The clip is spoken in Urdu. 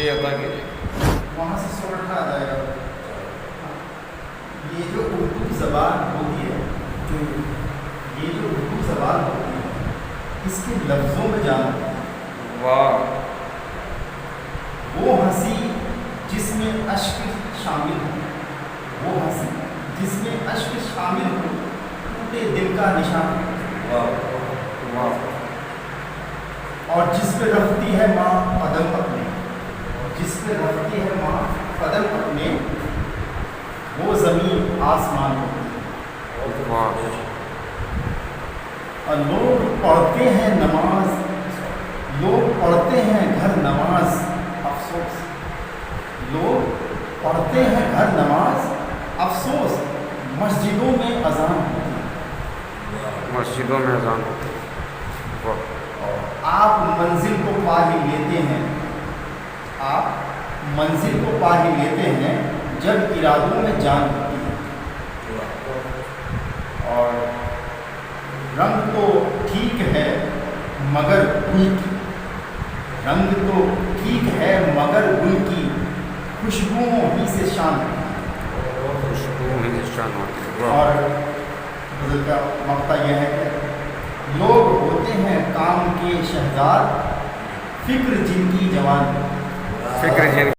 جی عطا کیجیے. وہاں سے سوٹا آ جائے گا. یہ جو اردو زبان ہوتی ہے، یہ جو اردو زبان ہوتی ہے، اس کے لفظوں میں جانا. واہ. وہ ہنسی جس میں اشک شامل ہو، وہ ہنسی جس میں اشک شامل ہو، ٹوٹے دل کا نشان. واہ. اور جس پہ رکھتی ہے ماں قدم اپنے، جس پہ رکھتی ہے ماں قدم اپنے، وہ زمین آسمان ہوتی ہے. واہ. اور لوگ پڑھتے ہیں نماز، لوگ پڑھتے ہیں گھر نماز، افسوس. لوگ پڑھتے ہیں گھر نماز، افسوس مسجدوں میں اذان ہوتی ہے. مسجدوں میں اذان ہوتی ہے. واہ. آپ منزل کو پا ہی لیتے ہیں، آپ منزل کو پا ہی لیتے ہیں جب ارادوں میں جان ہوتی ہے. اور رنگ تو ٹھیک ہے مگر گل کی، رنگ تو ٹھیک ہے مگر گل کی خوشبوؤں ہی سے شان ہوتی ہے. خوشبو میں شان ہوتی ہے. واہ. اور غزل کا مقطع یہ ہے کہ لوگ ہوتے ہیں کام کے شہزاد، فکر جن کی جوان. فکر جن